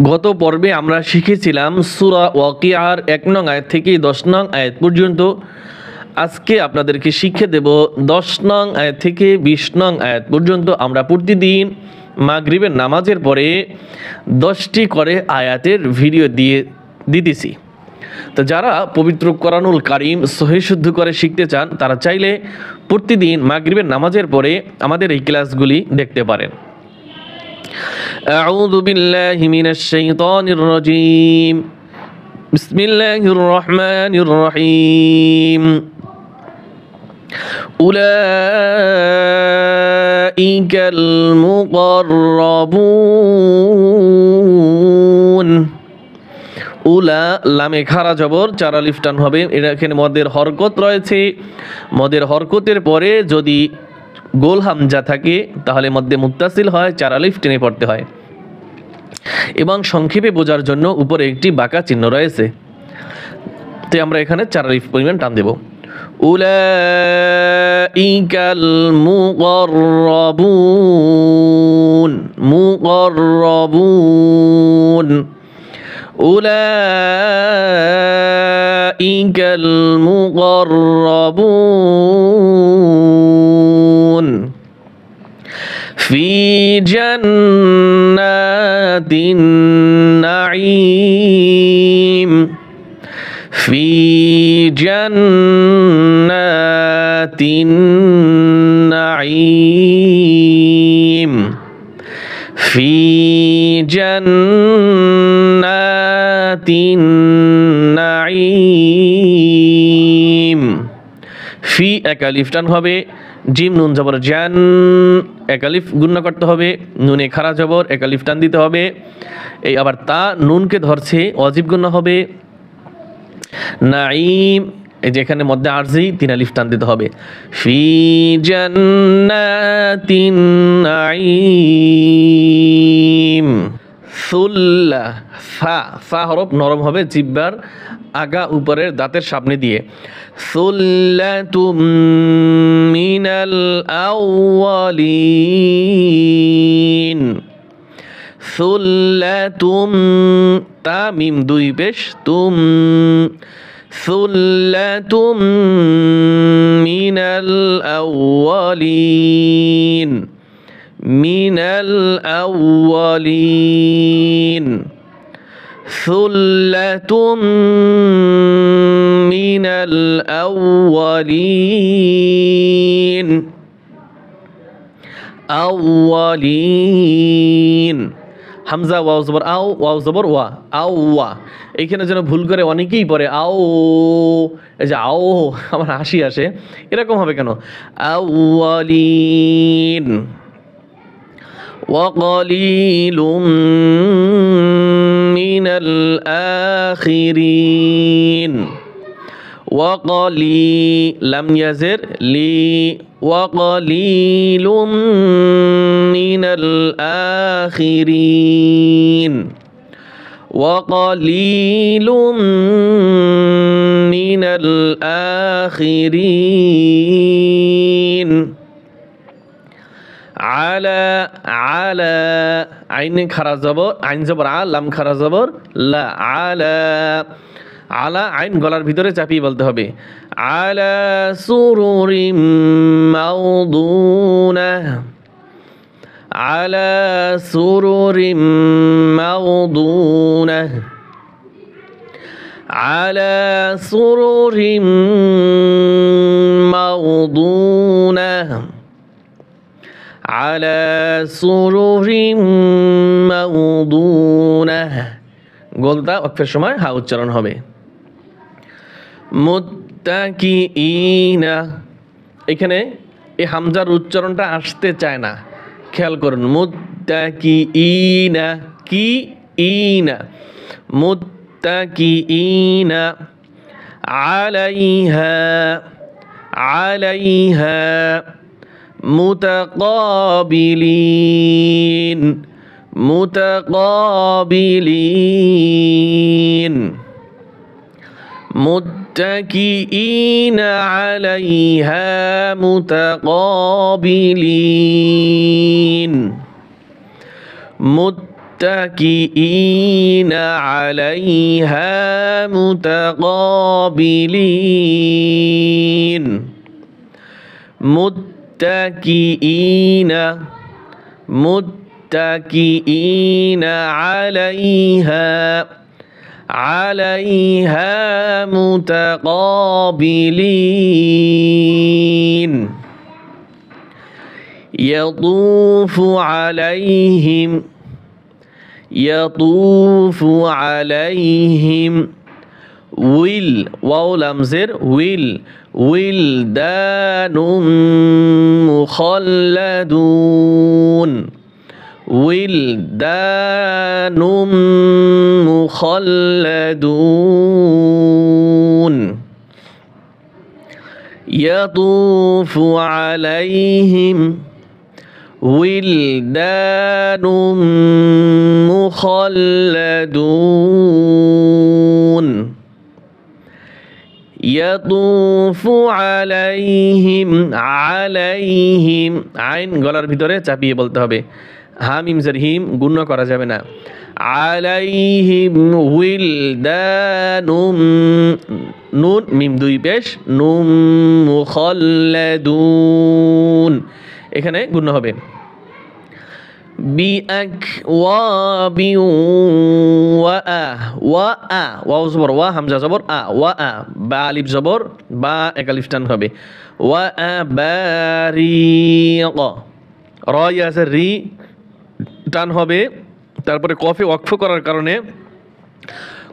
গত পর্বে আমরা শিখেছিলাম সূরা ওয়াকিয়ার ১ নং আয়াত থেকে ১০ নং আয়াত পর্যন্ত। আজকে আপনাদেরকে শিখিয়ে দেব ১০ নং আয়াত থেকে ২০ নং আয়াত পর্যন্ত। আমরা প্রতিদিন মাগরিবের নামাজের পরে ১০টি করে আয়াতের ভিডিও দিতেছি। তো যারা পবিত্র কোরআনুল কারীম সহিহ শুদ্ধ করে শিখতে চান তারা চাইলে প্রতিদিন মাগরিবের নামাজের পরে আমাদের এই ক্লাসগুলি দেখতে পারেন। أعوذ بالله من الشيطان الرجيم بسم الله الرحمن الرحيم أولئك المقربون উলা লামে খারা জবর ৪ আলিফ টান হবে। এখানে মদের হরকত রয়েছে। মদের হরকতের পরে যদি গোল হামজা থাকে তাহলে মধ্যে মুত্তাসিল হয়, ৪ আলিফ টেনে পড়তে হয়। এবং সংক্ষেপে বোঝার জন্য উপরে একটি বাঁকা চিহ্ন রয়েছে, তো আমরা এখানে ৪ আলিফ পরিমাণ টান দেব। উলাইকাল মুকররাবুন মুকররাবুন উলাইকাল মুকররাবুন ফি জান্নাতিন নাঈম ফি জান্নাতিন নাঈম ফি জান্নাতিন নাঈম। ফি এক আলিফ টান হবে, জিম নুন জবর জান এক আলিফ গুণনা করতে হবে, নুনে খারা জবর এক আলিফ টান দিতে হবে। এই আবার তা নুনকে ধরছে, অজিব গুণনা হবে। নাঈম এই যেখানে মধ্যে আরজি ৩ আলিফ টান দিতে হবে। ফি জান্নাতিন নাঈম। সুল্লা ফা ফা হরফ নরম হবে জিহ্বার আগা উপরের দাঁতের সামনে দিয়ে। সুল্লাতুম মিনাল আউয়ালিন। সুল্লাতুম তা মিম ২ পেশ তুম। সুল্লাতুম মিনাল আউয়ালিন মিনাল আউয়ালিন। সুল্লাতুম মিনাল আউয়ালিন আউয়ালিন। হামজা ওয়াও জবর আও, ওয়াও জবর ওয়া, আও ওয়া। এইখানে যেন ভুল করে অনেকেই পড়ে আও, এই যে আও আমার হাসি আসে, এরকম হবে কেন? আউয়ালিন। ওয়াকালিলুম মিনাল আখিরিন। ওয়াকালি লাম ইয়াজের লি ওয়াকালিলুম মিনাল আখিরিন ওয়াকালিলুম মিনাল আখিরিন। আলা আলা আইন খারা জবর, আইন জবর আ, লাম খারা জবর লা। আলা আলা আইন গলার ভিতরে চাপিয়ে বলতে হবে। আলা সুরুরিম মাউদুনাহ আলা সুরুরিম মাউদুনাহ আলা সুরুরিম মাউদুনাহ আলা সুরুরিম মাউদুনাহ। গোলটা ওয়াকফের সময় হা উচ্চারণ হবে। মুত্তাকিইনা এখানে এই হামজার উচ্চারণটা আসতে চায় না, খেয়াল করুন। মুত্তাকিইনা কি ইনা মুত্তাকিইনা আলাইহা আলাইহা মুতাকাবিলিন মুতাকাবিলিন মুত্তাকিইনা আলাইহা মুতাকাবিলিন متكئين عليها متقابلين متكئين متكئين عليها متقابلين يطوف عليهم will ওয়াও লামজের will wildan mukhalladun wildan mukhalladun يطوف عليهم wildan mukhalladun يطوف عليهم আইন গলার ভিতরে চাপিয়ে বলতে হবে হা মিম জের হিম গুণ করা যাবে না আলাইহিম উইলদানুম নুন মিম দুই পেশ নুম মুখাল্লাদুন এখানে গুণ হবে বিআকওয়াবি ওয়াও জবর ওয়া হামজা জবর ওয়া বা আলিফ জবর বা এক আলিফ টান হবে ওয়া বারিক র ইয়াসের রি টান হবে তারপরে কফে ওয়াকফ করার কারণে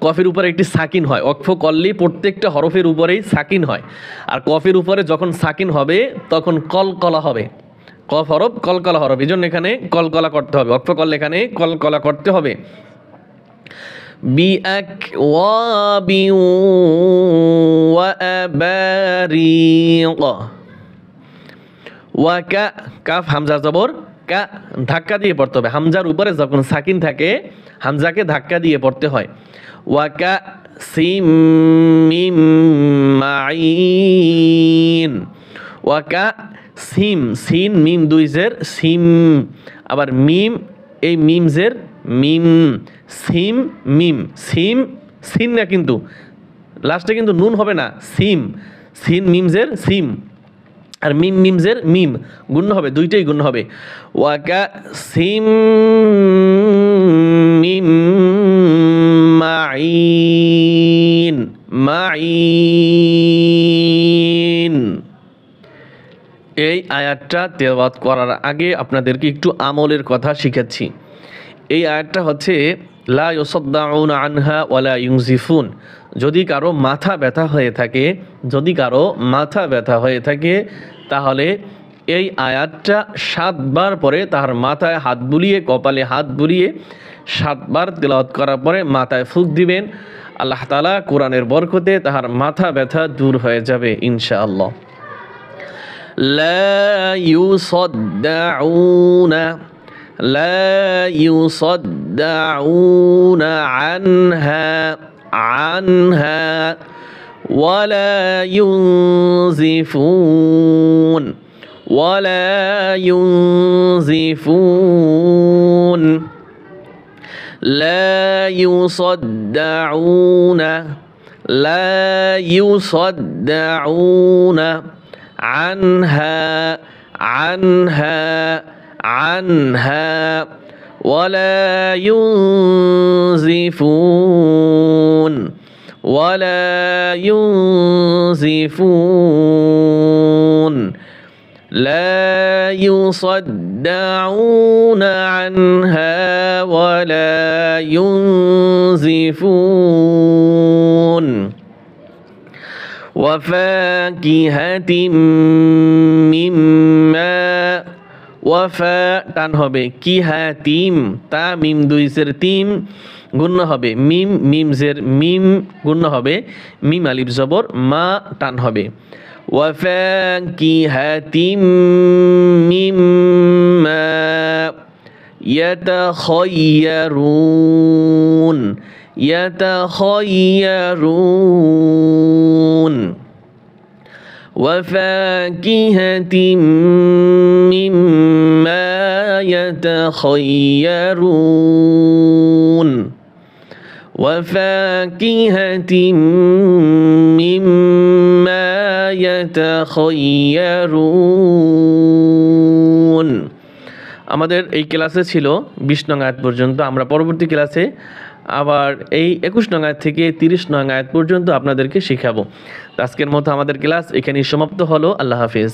কফের উপরে একটি সাকিন হয় ওয়াকফ করলে প্রত্যেকটা হরফের উপরেই সাকিন হয় আর কফের উপরে যখন সাকিন হবে তখন কলকলা হবে কফ হরফ কলকলা হরফ এই জন্য এখানে কলকলা করতে হবে ওয়াকফ করলে এখানে কলকলা করতে হবে বিআকওয়াবি ওয়া আবারিক ওয়া কাফ হামজা জবর কা ধাক্কা দিয়ে পড়তে হবে হামজার উপরে যখন সাকিন থাকে হামজাকে ধাক্কা দিয়ে পড়তে হয় ওয়াকা সিম মিম মাইন ওয়াকা সিম সিন মিম দুই জের সিম আবার মিম এই মিম জের মিম সিম মিম সিম সিন না কিন্তু লাস্টে কিন্তু নুন হবে না সিম সিন মিম জের সিম আর মিম মিম জের মিম গুণ হবে দুইটাই গুণ হবে ওয়াকা সিম মিম মাইন মাইন এই আয়াতটা তেলাওয়াত করার আগে আপনাদেরকে একটু আমলের কথা শিখাচ্ছি এই আয়াতটা হচ্ছে লা ইউসাদ্দাউনা আনহা ওয়ালা ইউনজিফুন যদি কারো মাথা ব্যথা হয়ে থাকে তাহলে এই আয়াতটা 7 বার পরে তার মাথায় হাত বুলিয়ে কপালে হাত বুলিয়ে 7 বার তেলাওয়াত করার পরে মাথায় ফুঁক দিবেন আল্লাহ তাআলা কোরআনের বরকতে তার মাথা ব্যথা দূর হয়ে যাবে ইনশাআল্লাহ লা ইউসাদ্দাউনা আনহা ولا ينزفون لا يصدعون عنها ولا ينزفون لا يصدعون عنها ولا ينزفون وفاكهة مما ওয়াফা টান হবে কি হাতিম তা মিম দুই জের তিম গুণ হবে মিম মিম জের মিম গুণ হবে মিম আলিফ জবর মা টান হবে ওয়াফাকিহাতিম মিম্মা يتخيرون وفاكهة مما يتخيرون يتخيرون وفاكهة مما يتخيرون। আমাদের এই ক্লাসে ছিল 20 নং আয়াত পর্যন্ত। আমরা পরবর্তী ক্লাসে আবার এই 21 নং আয়াত থেকে 30 নং আয়াত পর্যন্ত আপনাদেরকে শেখাবো। আজকের মতো আমাদের ক্লাস এখানেই সমাপ্ত হলো। আল্লাহ হাফেজ।